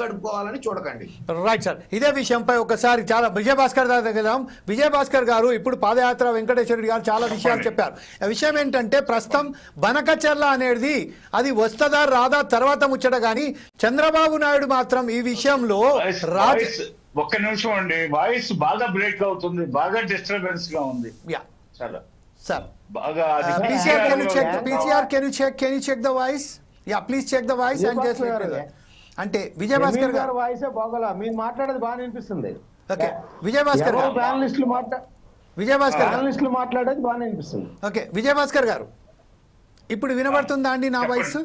గడుపుకోవాలని చూడకండి. Right sir, ఇదే విషయంపై ఒకసారి చాలా విజయభాస్కర్ గారి దగ్గర విజయభాస్కర్ గారు ఇప్పుడు పాదయాత్ర వెంకటేశ్వర రెడ్డి గారు చాలా విషయాలు చెప్పారు. ఆ విషయం ఏంటంటే ప్రస్తుతం బనకచెర్ల అనేది అది వస్తుందా రాదా తర్వాత ముచ్చట, కానీ చంద్రబాబు నాయుడు మాత్రం ఈ విషయంలో ఒక్క నిమిషం అండి, వాయిస్ బాగా బ్రేక్ అవుతుంది, బాగా డిస్టర్బెన్స్ గా ఉంది. చాలా సార్ బాగా PCR can you check the voice? Yeah, please check the voice and just అంటే విజయభాస్కర్ గారు వాయిసే బాగోలా, మీరు మాట్లాడేది బాగా అనిపిస్తుంది. ఓకే విజయభాస్కర్ గారు ప్యానలిస్టులు మాట్లాడేది బాగా అనిపిస్తుంది. ఓకే విజయభాస్కర్ గారు ఇప్పుడు వినబడుతుందా అండి నా వాయిస్?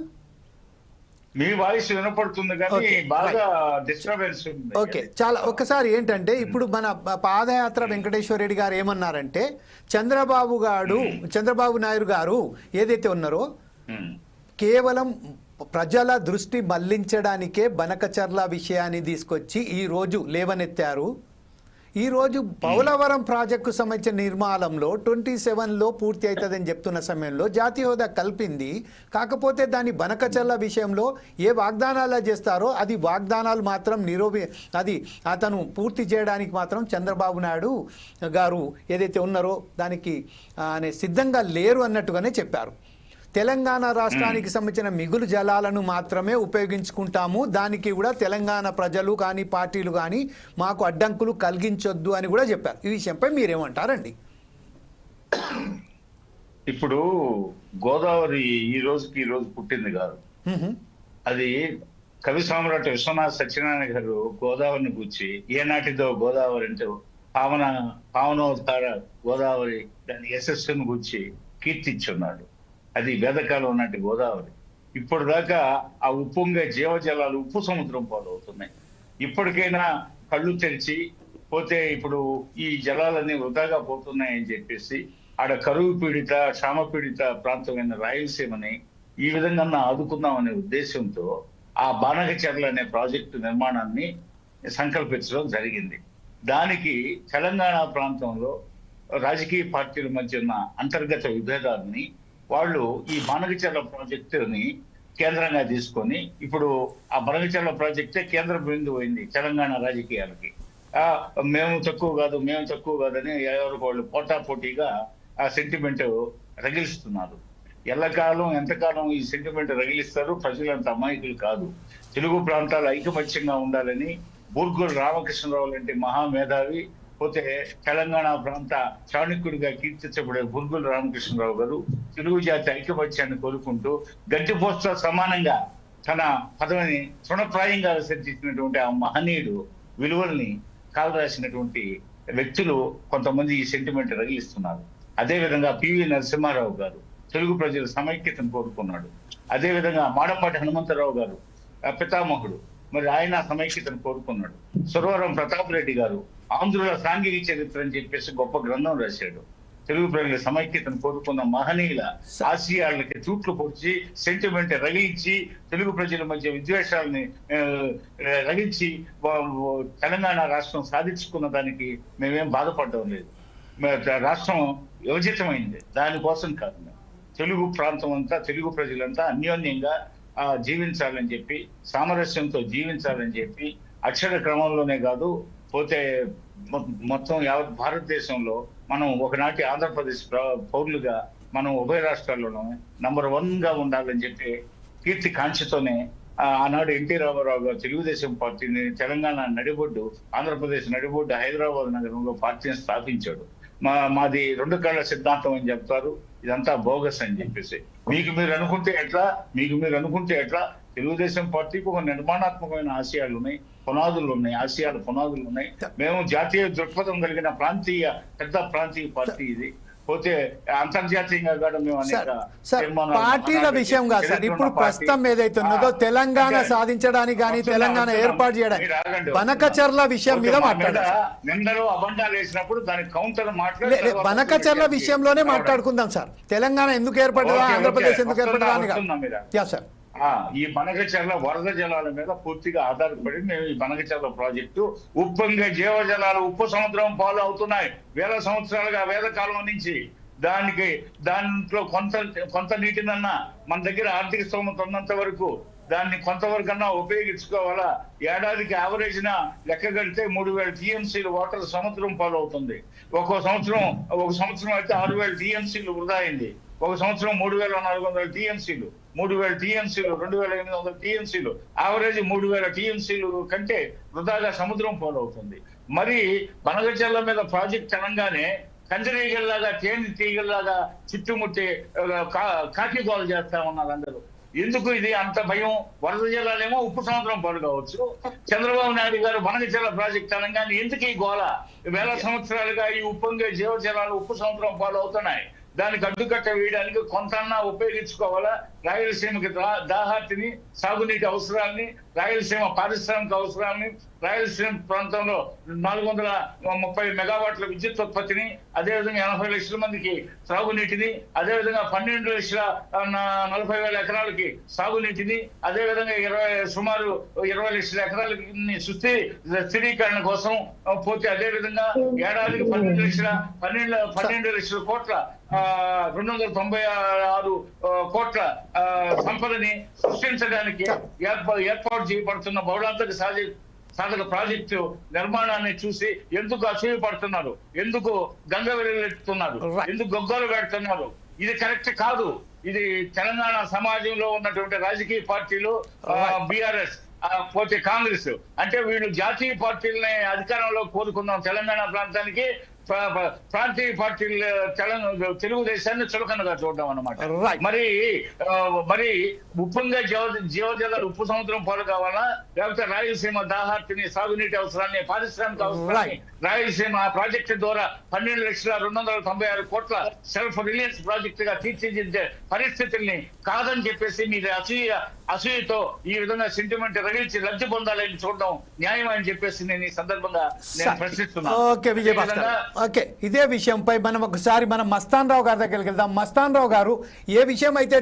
మీ వాయిస్ వినపడుతుంది కానీ బాగా డిస్టర్బెన్స్ ఉంది. ఓకే చాలా ఒక్కసారి ఏంటంటే ఇప్పుడు మన పాదయాత్ర వెంకటేశ్వర రెడ్డి గారు ఏమన్నారంటే చంద్రబాబు నాయుడు గారు ఏదైతే ఉన్నారో కేవలం ప్రజల దృష్టి మళ్లించడానికే బనకచెర్ల విషయాన్ని తీసుకొచ్చి ఈ రోజు లేవనెత్తారు. ఈరోజు పోలవరం ప్రాజెక్టు సంబంధించిన నిర్మాణంలో 27లో పూర్తి అవుతుందని చెప్తున్న సమయంలో జాతీయ హోదా కల్పింది. కాకపోతే దాని బనకచెర్ల విషయంలో ఏ వాగ్దానాలు చేస్తారో అది వాగ్దానాలు మాత్రం అది అతను పూర్తి చేయడానికి మాత్రం చంద్రబాబు నాయుడు గారు ఏదైతే ఉన్నారో దానికి సిద్ధంగా లేరు అన్నట్టుగానే చెప్పారు. తెలంగాణ రాష్ట్రానికి సంబంధించిన మిగులు జలాలను మాత్రమే ఉపయోగించుకుంటాము, దానికి కూడా తెలంగాణ ప్రజలు కానీ పార్టీలు కానీ మాకు అడ్డంకులు కలిగించొద్దు అని కూడా చెప్పారు. ఈ విషయంపై మీరేమంటారండి? ఇప్పుడు గోదావరి ఈ రోజు పుట్టింది కాదు, అది కవి సామ్రాట్ విశ్వనాథ సత్యనారాయణ గారు గోదావరిని గురించి ఏనాటిదో గోదావరి అంటే పావనోద్ధార గోదావరి దాని యశస్సును గురించి కీర్తించున్నాడు. అది వేదకాలం నాటి గోదావరి. ఇప్పుడు దాకా ఆ ఉప్పొంగే జీవజలాలు ఉప్పు సముద్రం పాలవుతున్నాయి. ఇప్పటికైనా కళ్ళు తెరిచి పోతే ఇప్పుడు ఈ జలాలన్నీ వృధాగా పోతున్నాయని చెప్పేసి ఆడ కరువు పీడిత క్షామ పీడిత ప్రాంతమైన రాయలసీమని ఈ విధంగా ఆదుకుందామనే ఉద్దేశంతో ఆ బనకచెర్ల అనే ప్రాజెక్టు నిర్మాణాన్ని సంకల్పించడం జరిగింది. దానికి తెలంగాణ ప్రాంతంలో రాజకీయ పార్టీల మధ్య ఉన్న అంతర్గత విభేదాలని వాళ్ళు ఈ బనకచెర్ల ప్రాజెక్టుని కేంద్రంగా తీసుకొని ఇప్పుడు ఆ బనకచెర్ల ప్రాజెక్టే కేంద్ర బిందువు అయింది తెలంగాణ రాజకీయాలకి. మేము తక్కువ కాదని ఎవరు వాళ్ళు పోటాపోటీగా ఆ సెంటిమెంట్ రగిలిస్తున్నారు. ఎంతకాలం ఈ సెంటిమెంట్ రగిలిస్తారు? ప్రజలంత అమాయకులు కాదు. తెలుగు ప్రాంతాలు ఐకమత్యంగా ఉండాలని బూర్గుల రామకృష్ణరావు లాంటి మహామేధావి, పోతే తెలంగాణ ప్రాంత చాణక్యుడిగా కీర్తించబడే బుర్గుల రామకృష్ణరావు గారు తెలుగు జాతి ఐక్యమత్యాన్ని కోరుకుంటూ గడ్డిపోస్తో సమానంగా తన పదవిని తృణప్రాయంగా విసర్జించినటువంటి ఆ మహనీయుడు విలువల్ని కాలరాసినటువంటి వ్యక్తులు కొంతమంది ఈ సెంటిమెంట్ రగిలిస్తున్నారు. అదేవిధంగా పివి నరసింహారావు గారు తెలుగు ప్రజల సమైక్యతను కోరుకున్నాడు. అదేవిధంగా మాడపాటి హనుమంతరావు గారు పితామహుడు, మరి ఆయన సమైక్యతను కోరుకున్నాడు. సురవరం ప్రతాప్ రెడ్డి గారు ఆంధ్రుల సాంఘిక చరిత్ర అని చెప్పేసి గొప్ప గ్రంథం రాశాడు. తెలుగు ప్రజల సమైక్యతను కోరుకున్న మహనీయుల ఆశయాలకి చూట్లు పొడిచి సెంటిమెంట్ రగిలించి తెలుగు ప్రజల మధ్య విద్వేషాలని రగిల్చి తెలంగాణ రాష్ట్రం సాధించుకున్న దానికి మేమేం బాధపడడం లేదు. రాష్ట్రం విభజితమైంది, దానికోసం కాదు. తెలుగు ప్రాంతం అంతా తెలుగు ప్రజలంతా అన్యోన్యంగా జీవించాలని చెప్పి సామరస్యంతో జీవించాలని చెప్పి అక్షర క్రమంలోనే కాదు పోతే మొత్తం యావత్ భారతదేశంలో మనం ఒకనాటి ఆంధ్రప్రదేశ్ పౌరులుగా మనం ఉభయ రాష్ట్రాల్లోనూ నంబర్ 1 గా ఉండాలని చెప్పి కీర్తి కాంక్షతోనే ఆనాడు ఎన్టీ రామారావు గారు తెలుగుదేశం పార్టీని తెలంగాణ నడిబొడ్డు ఆంధ్రప్రదేశ్ నడిబొడ్డు హైదరాబాద్ నగరంలో పార్టీని స్థాపించాడు. మాది 2 కళ్ళ సిద్ధాంతం అని చెప్తారు, ఇదంతా బోగస్ అని చెప్పేసి. మీకు మీరు అనుకుంటే ఎట్లా తెలుగుదేశం పార్టీకి ఒక నిర్మాణాత్మకమైన ఆశయాలు ఉన్నాయి, పునాదులు ఉన్నాయి. మేము జాతీయ దృక్పథం కలిగిన పెద్ద ప్రాంతీయ పార్టీ ఇది. పోతే అంతర్జాతీయంగా కూడా మేము పార్టీల విషయం కాదు సార్. ఇప్పుడు ప్రస్తుతం ఏదైతే ఉన్నదో తెలంగాణ సాధించడానికి కానీ తెలంగాణ ఏర్పాటు చేయడానికి బనకచెర్ల విషయం మీద మాట్లాడారు. నిందలు అబండాలు వేసినప్పుడు దానికి కౌంటర్ మాట్లాడారు. బనకచెర్ల విషయంలోనే మాట్లాడుకుందాం సార్. తెలంగాణ ఎందుకు ఏర్పడ్డా, ఆంధ్రప్రదేశ్ ఎందుకు ఏర్పడ్డా అని సార్. ఈ బనకచెర్ల వరద జలాల మీద పూర్తిగా ఆధారపడి మేము ఈ బనకచెర్ల ప్రాజెక్టు ఉప్పొంగే జీవజలాలు ఉప్పు సముద్రం పాలు అవుతున్నాయి వేల సంవత్సరాలుగా, వేదకాలం నుంచి. దాంట్లో కొంత నీటినన్నా మన దగ్గర ఆర్థిక స్తోమత ఉన్నంత వరకు దాన్ని కొంతవరకన్నా ఉపయోగించుకోవాలా. ఏడాదికి యావరేజ్ లెక్క కడితే 3000 టీఎంసీలు వాటర్ సముద్రం పాలవుతుంది. ఒక సంవత్సరం అయితే 6000 టీఎంసీలు వృధా అయింది. ఒక సంవత్సరం 3400 టీఎంసీలు, 3000 టీఎంసీలు, 2800 టీఎంసీలు, యావరేజ్ 3000 టీఎంసీలు కంటే వృధాగా సముద్రం పాలవుతుంది. మరి బనకచెర్ల మీద ప్రాజెక్ట్ అనగానే కందిరీగల్లాగా తేనె తీగల్లాగా చుట్టుముట్టి కాకి గోల చేస్తా ఉన్నారు అందరూ. ఎందుకు ఇది అంత భయం? వరద జలాలేమో ఉప్పు సముద్రం పాలు కావచ్చు. చంద్రబాబు నాయుడు గారు బనకచెర్ల ప్రాజెక్ట్ అనగానే ఎందుకు ఈ గోల? వేల సంవత్సరాలుగా ఈ ఉప్పొంగే జీవజలాలు ఉప్పు సముద్రం పాలు అవుతున్నాయి. దానికి అడ్డుకట్ట వేయడానికి కొంతన్నా ఉపయోగించుకోవాలా. రాయలసీమకి దాహార్తిని, సాగునీటి అవసరాన్ని, రాయలసీమ పారిశ్రామిక అవసరాన్ని, రాయలసీమ ప్రాంతంలో 430 మెగావాట్ల విద్యుత్ ఉత్పత్తిని, అదేవిధంగా 80 లక్షల మందికి సాగునీటిని, అదేవిధంగా 12,40,000 ఎకరాలకి సాగునీటిని, అదేవిధంగా సుమారు 20 లక్షల ఎకరాలకి స్థిరీకరణ కోసం పోతే, అదేవిధంగా ఏడాదికి 12 లక్షల కోట్ల 296 కోట్ల సంపదని సృష్టించడానికి ఏర్పాటు చేయబడుతున్న బహుళాంతక సాధక ప్రాజెక్టు నిర్మాణాన్ని చూసి ఎందుకు అసూయపడుతున్నారు? ఎందుకు గంగవెల్లుతున్నారు? ఎందుకు గొగ్గలు పెడుతున్నారు? ఇది కరెక్ట్ కాదు. ఇది తెలంగాణ సమాజంలో ఉన్నటువంటి రాజకీయ పార్టీలు, బీఆర్ఎస్ పోతే కాంగ్రెస్, అంటే వీళ్ళు జాతీయ పార్టీలని అధికారంలో కోరుకున్నాం తెలంగాణ ప్రాంతానికి, ప్రాంతీయ పార్టీలు తెలుగుదేశాన్ని చులకనగా చూడడం అన్నమాట. మరి ఉప్పంగా జీవజలాలు ఉప్పు సముద్రం పాలు కావాలా, లేకపోతే రాయలసీమ దాహార్తిని, సాగునీటి అవసరాన్ని, పారిశ్రామిక అవసరాన్ని రాయలసీమ ప్రాజెక్టు ద్వారా 12,296 కోట్ల సెల్ఫ్ రిలయన్స్ ప్రాజెక్టు గా తీర్చిదిద్దే పరిస్థితుల్ని కాదని చెప్పేసి మీరు అసూయతో ఈ విధంగా సెంటిమెంట్ రగిల్చి లబ్ధి పొందాలని చూడడం న్యాయమని చెప్పేసి నేను ఈ సందర్భంగా ప్రశ్నిస్తున్నాను. ఓకే, ఇదే విషయంపై మనం ఒకసారి మస్తాన్ రావు గారి దగ్గరికి వెళ్దాం. మస్తాన్ రావు గారు, ఏ విషయం అయితే